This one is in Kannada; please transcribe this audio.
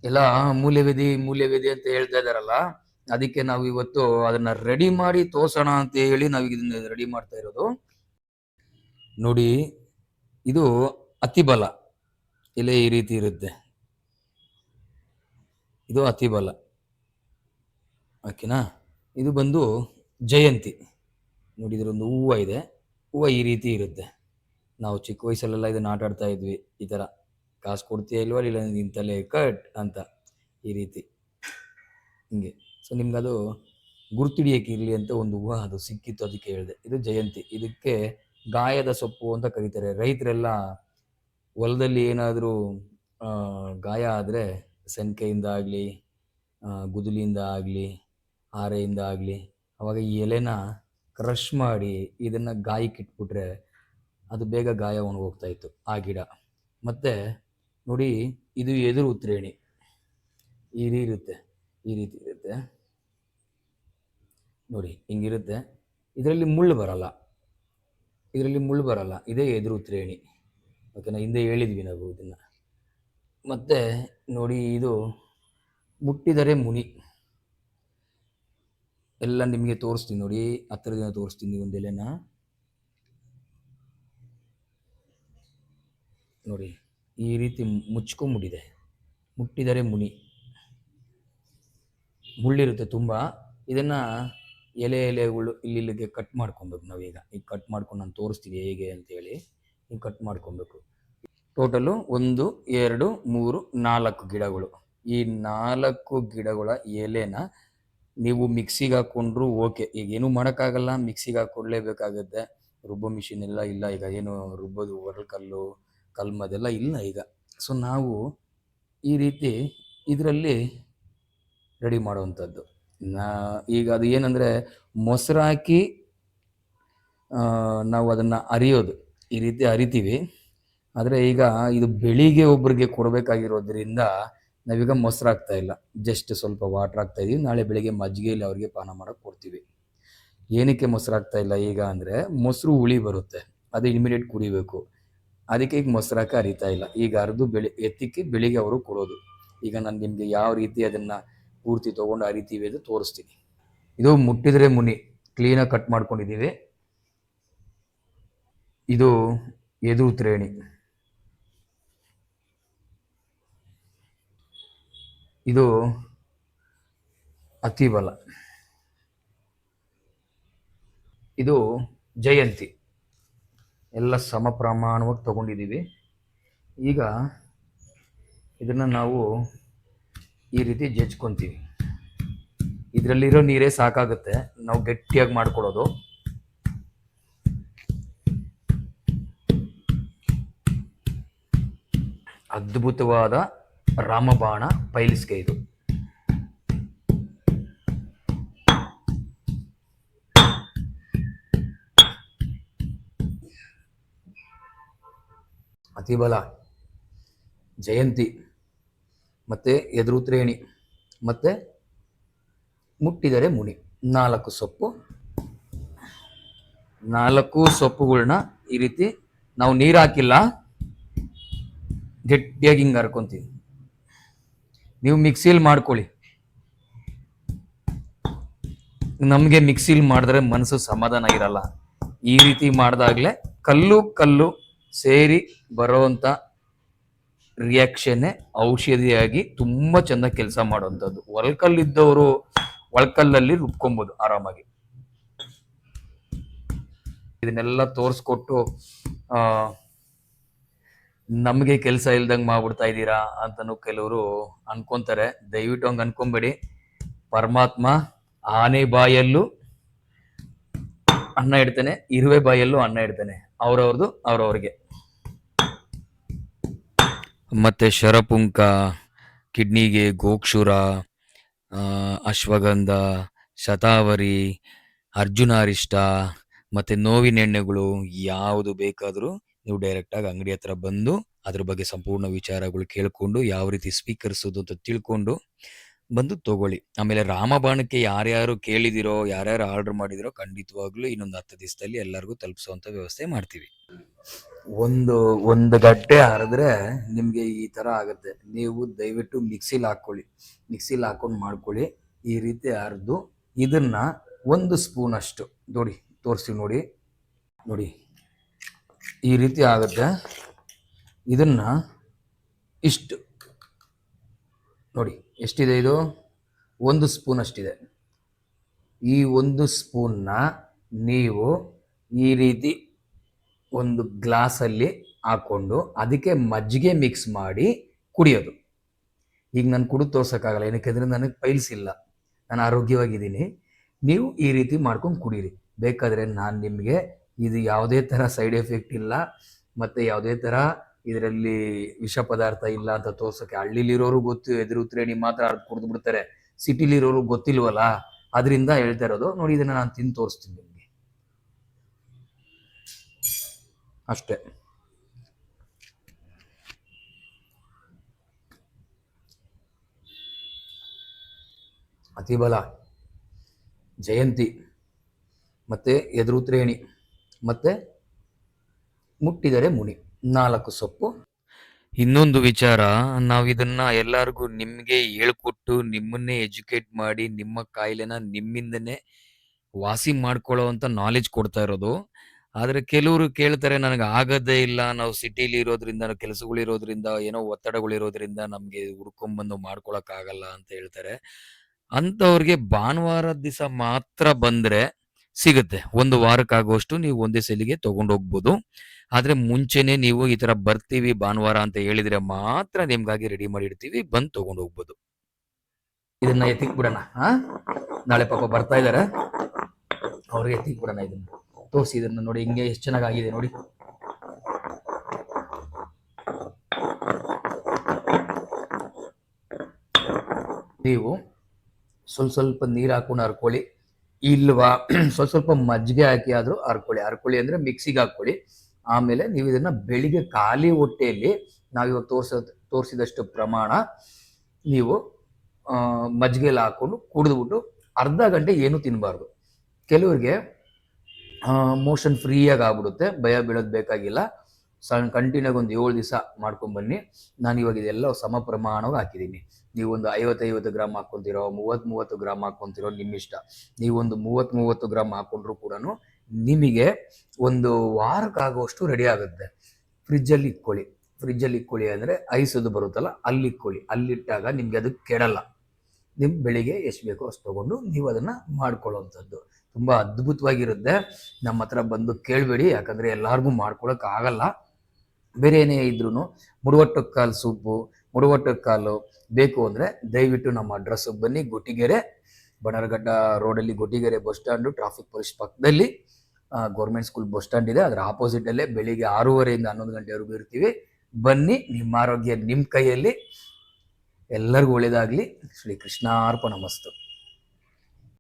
ಎಲ್ಲ ಮೂಲ್ಯವಿಧಿ ಅಂತ ಹೇಳ್ತಾ ಇದಾರಲ್ಲ, ಅದಕ್ಕೆ ನಾವು ಇವತ್ತು ಅದನ್ನ ರೆಡಿ ಮಾಡಿ ತೋರ್ಸೋಣ ಅಂತ ಹೇಳಿ ನಾವು ಇದನ್ನ ರೆಡಿ ಮಾಡ್ತಾ ಇರೋದು. ನೋಡಿ, ಇದು ಅತಿಬಲ ಎಲೆ ಈ ರೀತಿ ಇರುತ್ತೆ. ಇದು ಅತಿಬಲ, ಓಕೆನಾ. ಇದು ಬಂದು ಜಯಂತಿ. ನೋಡಿ, ಇದರೊಂದು ಹೂವು ಇದೆ. ಹೂವು ಈ ರೀತಿ ಇರುತ್ತೆ. ನಾವು ಚಿಕ್ಕ ವಯಸ್ಸಲ್ಲೆಲ್ಲ ಇದನ್ನ ಆಟ ಆಡ್ತಾ ಇದ್ವಿ. ಈ ಥರ ಕಾಸು ಕೊಡ್ತೀಯ ಇಲ್ವಾ, ಇಲ್ಲ ನಿನ್ನ ತಲೆ ಕಟ್ ಅಂತ ಈ ರೀತಿ ಹಿಂಗೆ. ಸೊ ನಿಮ್ಗೆ ಅದು ಗುರ್ತಿಡಿಯಕ್ಕೆ ಇರಲಿ ಅಂತ ಒಂದು ಹೂವು ಅದು ಸಿಕ್ಕಿತ್ತು, ಅದಕ್ಕೆ ಹೇಳಿದೆ. ಇದು ಜಯಂತಿ. ಇದಕ್ಕೆ ಗಾಯದ ಸೊಪ್ಪು ಅಂತ ಕರೀತಾರೆ. ರೈತರೆಲ್ಲ ಹೊಲದಲ್ಲಿ ಏನಾದರೂ ಗಾಯ ಆದರೆ ಸೆನ್ಕೆಯಿಂದ ಆಗಲಿ, ಗುದಲಿಯಿಂದ ಆಗಲಿ, ಹಾರೆಯಿಂದ ಆಗಲಿ, ಅವಾಗ ಈ ಎಲೆನ ಕ್ರಷ್ ಮಾಡಿ ಇದನ್ನು ಗಾಯಕ್ಕೆ ಇಟ್ಬಿಟ್ರೆ ಅದು ಬೇಗ ಗಾಯ ಒಣಗೋಗ್ತಾ ಇತ್ತು ಆ ಗಿಡ. ಮತ್ತು ನೋಡಿ, ಇದು ಎದುರು ಉತ್ರೇಣಿ ಈ ರೀತಿ ಇರುತ್ತೆ ನೋಡಿ, ಹಿಂಗಿರುತ್ತೆ. ಇದರಲ್ಲಿ ಮುಳ್ಳು ಬರಲ್ಲ. ಇದೇ ಎದುರು ಉತ್ರೇಣಿ, ಓಕೆನಾ. ಹಿಂದೆ ಹೇಳಿದ್ವಿ ನಾವು ಇದನ್ನು. ಮತ್ತು ನೋಡಿ, ಇದು ಮುಟ್ಟಿದರೆ ಮುನಿ. ಎಲ್ಲ ನಿಮಗೆ ತೋರಿಸ್ತೀನಿ ನೋಡಿ, ಹತ್ತಿರದಿಂದ ತೋರಿಸ್ತೀನಿ ಒಂದು ಎಲೆನ ನೋಡಿ. ಈ ರೀತಿ ಮುಚ್ಕೊಂಬಿಟ್ಟಿದೆ. ಮುಟ್ಟಿದರೆ ಮುನಿ, ಮುಳ್ಳಿರುತ್ತೆ ತುಂಬ. ಇದನ್ನು ಎಲೆಗಳು ಇಲ್ಲಿಗೆ ಕಟ್ ಮಾಡ್ಕೊಬೇಕು ನಾವೀಗ. ಈಗ ಕಟ್ ಮಾಡ್ಕೊಂಡು ನಾನು ತೋರಿಸ್ತೀನಿ ಹೇಗೆ ಅಂತೇಳಿ. ಈಗ ಕಟ್ ಮಾಡ್ಕೊಬೇಕು. ಟೋಟಲು 1 2 3 4 ಗಿಡಗಳು. ಈ 4 ಗಿಡಗಳ ಎಲೆನ ನೀವು ಮಿಕ್ಸಿಗೆ ಹಾಕ್ಕೊಂಡ್ರು ಓಕೆ. ಈಗ ಏನೂ ಮಾಡೋಕ್ಕಾಗಲ್ಲ, ಮಿಕ್ಸಿಗೆ ಹಾಕ್ಕೊಡ್ಲೇಬೇಕಾಗತ್ತೆ. ರುಬ್ಬೋ ಮಿಷಿನ್ ಎಲ್ಲ ಇಲ್ಲ ಈಗ, ಏನು ರುಬ್ಬೋದು ಒರಳ್ಕಲ್ಲು ಅದೆಲ್ಲ ಇಲ್ಲ ಈಗ. ಸೊ ನಾವು ಈ ರೀತಿ ಇದರಲ್ಲಿ ರೆಡಿ ಮಾಡುವಂಥದ್ದು. ಈಗ ಅದು ಏನಂದರೆ, ಮೊಸರು ಹಾಕಿ ನಾವು ಅದನ್ನು ಅರಿಯೋದು, ಈ ರೀತಿ ಅರಿತೀವಿ. ಆದರೆ ಈಗ ಇದು ಬೆಳಿಗ್ಗೆ ಒಬ್ಬರಿಗೆ ಕೊಡಬೇಕಾಗಿರೋದ್ರಿಂದ ನಾವೀಗ ಮೊಸರು ಹಾಕ್ತಾ ಇಲ್ಲ, ಜಸ್ಟ್ ಸ್ವಲ್ಪ ವಾಟ್ರ್ ಹಾಕ್ತಾ ಇದೀವಿ. ನಾಳೆ ಬೆಳಿಗ್ಗೆ ಮಜ್ಜಿಗೆಯಲ್ಲಿ ಅವ್ರಿಗೆ ಪಾನ ಮಾಡೋಕ್ಕೆ ಕೊಡ್ತೀವಿ. ಏನಕ್ಕೆ ಮೊಸರು ಹಾಕ್ತಾ ಇಲ್ಲ ಈಗ ಅಂದರೆ, ಮೊಸರು ಹುಳಿ ಬರುತ್ತೆ, ಅದು ಇಮಿಡಿಯೇಟ್ ಕುಡಿಬೇಕು. ಅದಕ್ಕೆ ಈಗ ಮೊಸರು ಹಾಕಿ ಅರಿತಾ ಇಲ್ಲ. ಈಗ ಅರಿದು ಎತ್ತಿಕ್ಕಿ ಬೆಳಿಗ್ಗೆ ಅವರು ಕೊಡೋದು. ಈಗ ನಾನು ನಿಮಗೆ ಯಾವ ರೀತಿ ಅದನ್ನು ಪೂರ್ತಿ ತೊಗೊಂಡು ಅರಿತೀವಿ ಅದು ತೋರಿಸ್ತೀನಿ. ಇದು ಮುಟ್ಟಿದರೆ ಮುನಿ, ಕ್ಲೀನಾಗಿ ಕಟ್ ಮಾಡ್ಕೊಂಡಿದ್ದೀವಿ. ಇದು ಎದುರು ತ್ರೇಣಿ, ಇದು ಅತಿಬಲ, ಇದು ಜಯಂತಿ. ಎಲ್ಲ ಸಮ ಪ್ರಮಾಣವಾಗಿ ತಗೊಂಡಿದ್ದೀವಿ. ಈಗ ಇದನ್ನು ನಾವು ಈ ರೀತಿ ಜಜ್ಕೊತೀವಿ. ಇದರಲ್ಲಿರೋ ನೀರೇ ಸಾಕಾಗುತ್ತೆ, ನಾವು ಗಟ್ಟಿಯಾಗಿ ಮಾಡ್ಕೊಡೋದು. ಅದ್ಭುತವಾದ ರಾಮಬಾಣ ಪೈಲಿಸ್ಕೆ ಇದು. ಅತಿಬಲ, ಜಯಂತಿ, ಮತ್ತು ಎದುರು ತ್ರೇಣಿ, ಮತ್ತು ಮುಟ್ಟಿದರೆ ಮುನಿ. 4 ಸೊಪ್ಪು. 4 ಸೊಪ್ಪುಗಳನ್ನ ಈ ರೀತಿ ನಾವು ನೀರು ಹಾಕಿಲ್ಲ, ಗಟ್ಟಿಯಾಗಿ ಹಿಂಗೆ ಹರ್ಕೊತೀವಿ. ನೀವು ಮಿಕ್ಸಿಲಿ ಮಾಡ್ಕೊಳ್ಳಿ. ನಮಗೆ ಮಿಕ್ಸಿಲಿ ಮಾಡಿದ್ರೆ ಮನಸ್ಸು ಸಮಾಧಾನ ಇರಲ್ಲ. ಈ ರೀತಿ ಮಾಡಿದಾಗಲೇ ಕಲ್ಲು ಸೇರಿ ಬರೋವಂಥ ರಿಯಾಕ್ಷನ್ನೇ ಔಷಧಿಯಾಗಿ ತುಂಬ ಚೆನ್ನಾಗಿ ಕೆಲಸ ಮಾಡುವಂಥದ್ದು. ಒಳಕಲ್ಲಿದ್ದವರು ಒಳಕಲ್ಲಲ್ಲಿ ರುಬ್ಕೊಬೋದು ಆರಾಮಾಗಿ. ಇದನ್ನೆಲ್ಲ ತೋರಿಸ್ಕೊಟ್ಟು ನಮಗೆ ಕೆಲಸ ಇಲ್ದಂಗೆ ಮಾಡ್ಬಿಡ್ತಾ ಇದ್ದೀರಾ ಅಂತಲೂ ಕೆಲವರು ಅನ್ಕೊಂತಾರೆ. ದಯವಿಟ್ಟು ಹಂಗೆ ಅನ್ಕೊಂಬೇಡಿ. ಪರಮಾತ್ಮ ಆನೆ ಬಾಯಲ್ಲೂ ಅನ್ನ ಇಡ್ತಾನೆ, ಇರುವೆ ಬಾಯಲ್ಲೂ ಅನ್ನ ಇಡ್ತಾನೆ. ಅವ್ರವ್ರಿಗೆ. ಮತ್ತು ಶರಪುಂಕ, ಕಿಡ್ನಿಗೆ ಗೋಕ್ಷುರ, ಅಶ್ವಗಂಧ, ಶತಾವರಿ, ಅರ್ಜುನಾರಿಷ್ಟ, ಮತ್ತು ನೋವಿನ ಎಣ್ಣೆಗಳು ಯಾವುದು ಬೇಕಾದರೂ ನೀವು ಡೈರೆಕ್ಟಾಗಿ ಅಂಗಡಿ ಹತ್ರ ಬಂದು ಅದ್ರ ಬಗ್ಗೆ ಸಂಪೂರ್ಣ ವಿಚಾರಗಳು ಕೇಳಿಕೊಂಡು ಯಾವ ರೀತಿ ಸ್ವೀಕರಿಸೋದು ಅಂತ ತಿಳ್ಕೊಂಡು ಬಂದು ತಗೊಳ್ಳಿ. ಆಮೇಲೆ ರಾಮಬಾಣಕ್ಕೆ ಯಾರ್ಯಾರು ಕೇಳಿದಿರೋ, ಯಾರ್ಯಾರು ಆರ್ಡರ್ ಮಾಡಿದಿರೋ ಖಂಡಿತವಾಗ್ಲೂ ಇನ್ನೊಂದು 10 ದಿವಸದಲ್ಲಿ ಎಲ್ಲರಿಗೂ ತಲುಪಿಸುವಂಥ ವ್ಯವಸ್ಥೆ ಮಾಡ್ತೀವಿ. ಒಂದು ಗಡ್ಡೆ ಹರಿದ್ರೆ ನಿಮಗೆ ಈ ಥರ ಆಗುತ್ತೆ. ನೀವು ದಯವಿಟ್ಟು ಮಿಕ್ಸಿಲಿ ಹಾಕ್ಕೊಳ್ಳಿ, ಮಿಕ್ಸಿಲಿ ಹಾಕೊಂಡು ಮಾಡ್ಕೊಳ್ಳಿ. ಈ ರೀತಿ ಹರಿದು ಇದನ್ನ 1 ಸ್ಪೂನ್ ಅಷ್ಟು ನೋಡಿ, ತೋರಿಸ್ತೀವಿ ನೋಡಿ, ನೋಡಿ ಈ ರೀತಿ ಆಗುತ್ತೆ. ಇದನ್ನ ಇಷ್ಟು ನೋಡಿ, ಎಷ್ಟಿದೆ ಇದು? 1 ಸ್ಪೂನ್ ಅಷ್ಟಿದೆ. ಈ 1 ಸ್ಪೂನ್ನ ನೀವು ಈ ರೀತಿ ಒಂದು ಗ್ಲಾಸಲ್ಲಿ ಹಾಕ್ಕೊಂಡು ಅದಕ್ಕೆ ಮಜ್ಜಿಗೆ ಮಿಕ್ಸ್ ಮಾಡಿ ಕುಡಿಯೋದು. ಈಗ ನಾನು ಕುಡಿದು ತೋರ್ಸೋಕ್ಕಾಗಲ್ಲ, ಏನಕ್ಕೆಂದರೆ ನನಗೆ ಪೈಲ್ಸ್ ಇಲ್ಲ, ನಾನು ಆರೋಗ್ಯವಾಗಿದ್ದೀನಿ. ನೀವು ಈ ರೀತಿ ಮಾಡ್ಕೊಂಡು ಕುಡೀರಿ. ಬೇಕಾದರೆ ನಾನು ನಿಮಗೆ ಇದು ಯಾವುದೇ ಥರ ಸೈಡ್ ಎಫೆಕ್ಟ್ ಇಲ್ಲ ಮತ್ತು ಯಾವುದೇ ಥರ ಇದರಲ್ಲಿ ವಿಷ ಪದಾರ್ಥ ಇಲ್ಲ ಅಂತ ತೋರ್ಸೋಕ್ಕೆ. ಹಳ್ಳಿಲಿರೋರು ಗೊತ್ತು, ಎದುರುತ್ರೇಣಿ ಮಾತ್ರ ಅರ್ಧ ಕುಡಿದು ಬಿಡ್ತಾರೆ. ಸಿಟಿಲಿರೋರು ಗೊತ್ತಿಲ್ವಲ್ಲ, ಅದರಿಂದ ಹೇಳ್ತಾ ಇರೋದು. ನೋಡಿ, ಇದನ್ನು ನಾನು ತಿಂದು ತೋರಿಸ್ತೀನಿ ನಿಮಗೆ ಅಷ್ಟೇ. ಅತಿಬಲ, ಜಯಂತಿ ಮತ್ತು ಎದುರುತ್ರೇಣಿ ಮತ್ತು ಮುಟ್ಟಿದರೆ ಮುನಿ, 4 ಸೊಪ್ಪು. ಇನ್ನೊಂದು ವಿಚಾರ, ನಾವು ಇದನ್ನ ಎಲ್ಲರಿಗೂ ನಿಮಗೆ ಹೇಳ್ಕೊಟ್ಟು ನಿಮ್ಮನ್ನೇ ಎಜುಕೇಟ್ ಮಾಡಿ ನಿಮ್ಮ ಕಾಯಿಲೆನ ನಿಮ್ಮಿಂದನೇ ವಾಸಿ ಮಾಡ್ಕೊಳ್ಳೋ ಅಂತ ನಾಲೆಜ್ ಕೊಡ್ತಾ ಇರೋದು. ಆದರೆ ಕೆಲವರು ಕೇಳ್ತಾರೆ, ನನಗೆ ಆಗೋದೇ ಇಲ್ಲ, ನಾವು ಸಿಟಿಲಿ ಇರೋದ್ರಿಂದ, ಕೆಲಸಗಳಿರೋದ್ರಿಂದ, ಏನೋ ಒತ್ತಡಗಳಿರೋದ್ರಿಂದ ನಮಗೆ ಹುಡ್ಕೊಂಡ್ಬಂದು ಮಾಡ್ಕೊಳಕ್ಕಾಗಲ್ಲ ಅಂತ ಹೇಳ್ತಾರೆ. ಅಂಥವ್ರಿಗೆ ಭಾನುವಾರದ ದಿವಸ ಮಾತ್ರ ಬಂದರೆ ಸಿಗುತ್ತೆ. 1 ವಾರಕ್ಕಾಗುವಷ್ಟು ನೀವು ಒಂದೇ ಸಲಿಗೆ ತೊಗೊಂಡೋಗ್ಬೋದು. ಆದರೆ ಮುಂಚೆನೇ ನೀವು ಈ ಥರ ಬರ್ತೀವಿ ಭಾನುವಾರ ಅಂತ ಹೇಳಿದರೆ ಮಾತ್ರ ನಿಮ್ಗಾಗಿ ರೆಡಿ ಮಾಡಿರ್ತೀವಿ, ಬಂದು ತೊಗೊಂಡು ಹೋಗ್ಬೋದು. ಇದನ್ನ ಎತ್ತಿಕ್ ಬಿಡೋಣ. ನಾಳೆ ಪಾಪ ಬರ್ತಾ ಇದ್ದಾರೆ, ಅವ್ರಿಗೆ ಎತ್ತಿಕ್ ಬಿಡೋಣ. ಇದನ್ನ ತೋರಿಸಿ, ಇದನ್ನ ನೋಡಿ ಹಿಂಗೆ ಎಷ್ಟು ಚೆನ್ನಾಗಿದೆ ನೋಡಿ. ನೀವು ಸ್ವಲ್ಪ ನೀರು ಹಾಕೊಂಡು ಹರ್ಕೊಳ್ಳಿ, ಇಲ್ವಾ ಸ್ವಲ್ಪ ಮಜ್ಜಿಗೆ ಹಾಕಿ ಆದರೂ ಹರ್ಕೊಳ್ಳಿ ಅಂದರೆ ಮಿಕ್ಸಿಗೆ ಹಾಕ್ಕೊಳ್ಳಿ. ಆಮೇಲೆ ನೀವು ಇದನ್ನ ಬೆಳಿಗ್ಗೆ ಖಾಲಿ ಹೊಟ್ಟೆಯಲ್ಲಿ ನಾವಿವಾಗ ತೋರಿಸಿದಷ್ಟು ಪ್ರಮಾಣ ನೀವು ಮಜ್ಜಿಗೆಯಲ್ಲಿ ಹಾಕೊಂಡು ಕುಡಿದ್ಬಿಟ್ಟು ಅರ್ಧ ಗಂಟೆ ಏನೂ ತಿನ್ನಬಾರ್ದು. ಕೆಲವ್ರಿಗೆ ಮೋಷನ್ ಫ್ರೀಯಾಗಿ ಆಗ್ಬಿಡುತ್ತೆ, ಭಯ ಬೀಳೋದು ಬೇಕಾಗಿಲ್ಲ. ಕಂಟಿನ್ಯೂ ಒಂದು 7 ದಿವಸ ಮಾಡ್ಕೊಂಡ್ಬನ್ನಿ. ನಾನು ಇವಾಗ ಇದೆಲ್ಲ ಸಮ ಪ್ರಮಾಣವಾಗಿ ಹಾಕಿದ್ದೀನಿ. ನೀವು ಒಂದು 50 ಗ್ರಾಮ್ ಹಾಕ್ಕೊಂತಿರೋ, 30 ಗ್ರಾಮ್ ಹಾಕ್ಕೊಂತಿರೋ, ನಿಮ್ಮಿಷ್ಟ. ನೀವೊಂದು 30 ಗ್ರಾಮ್ ಹಾಕ್ಕೊಂಡ್ರು ಕೂಡ ನಿಮಗೆ 1 ವಾರಕ್ಕಾಗುವಷ್ಟು ರೆಡಿ ಆಗುತ್ತೆ. ಫ್ರಿಜ್ಜಲ್ಲಿ ಇಟ್ಕೊಳ್ಳಿ ಅಂದರೆ ಐಸದು ಬರುತ್ತಲ್ಲ, ಅಲ್ಲಿ ಇಟ್ಕೊಳ್ಳಿ. ಅಲ್ಲಿಟ್ಟಾಗ ನಿಮ್ಗೆ ಅದು ಕೆಡಲ್ಲ. ನಿಮ್ಗೆ ಬೆಳಿಗ್ಗೆ ಎಷ್ಟು ಬೇಕೋ ಅಷ್ಟು ತೊಗೊಂಡು ನೀವು ಅದನ್ನು ಮಾಡ್ಕೊಳ್ಳೋವಂಥದ್ದು ತುಂಬ ಅದ್ಭುತವಾಗಿರುತ್ತೆ. ನಮ್ಮ ಹತ್ರ ಬಂದು ಕೇಳಬೇಡಿ, ಯಾಕಂದರೆ ಎಲ್ಲರಿಗೂ ಮಾಡ್ಕೊಳಕ್ಕಾಗಲ್ಲ. ಬೇರೆ ಏನೇ ಇದ್ರೂ ಮುಡುವಟ್ಟಕ್ಕಾಲು ಸೂಪು, ಮುಡುವಟ್ಟಕ್ಕಾಲು ಬೇಕು ಅಂದರೆ ದಯವಿಟ್ಟು ನಮ್ಮ ಅಡ್ರೆಸ್ಸಿಗೆ ಬನ್ನಿ. ಗೊಟ್ಟಿಗೆರೆ, ಬಣರಘಟ್ಟ ರೋಡಲ್ಲಿ Gottigere bus stand, traffic police ಪಕ್ಕದಲ್ಲಿ ಗೌರ್ಮೆಂಟ್ ಸ್ಕೂಲ್ ಬಸ್ ಸ್ಟ್ಯಾಂಡ್ ಇದೆ, ಅದರ ಆಪೋಸಿಟಲ್ಲೇ. ಬೆಳಿಗ್ಗೆ 6:30 ಇಂದ 11 ಗಂಟೆವರೆಗೂ ಇರ್ತೀವಿ. ಬನ್ನಿ, ನಿಮ್ಮ ಆರೋಗ್ಯ ನಿಮ್ಮ ಕೈಯಲ್ಲಿ. ಎಲ್ಲರಿಗೂ ಒಳ್ಳೆಯದಾಗಲಿ. ಶ್ರೀ ಕೃಷ್ಣಾರ್ಪಣಮಸ್ತು.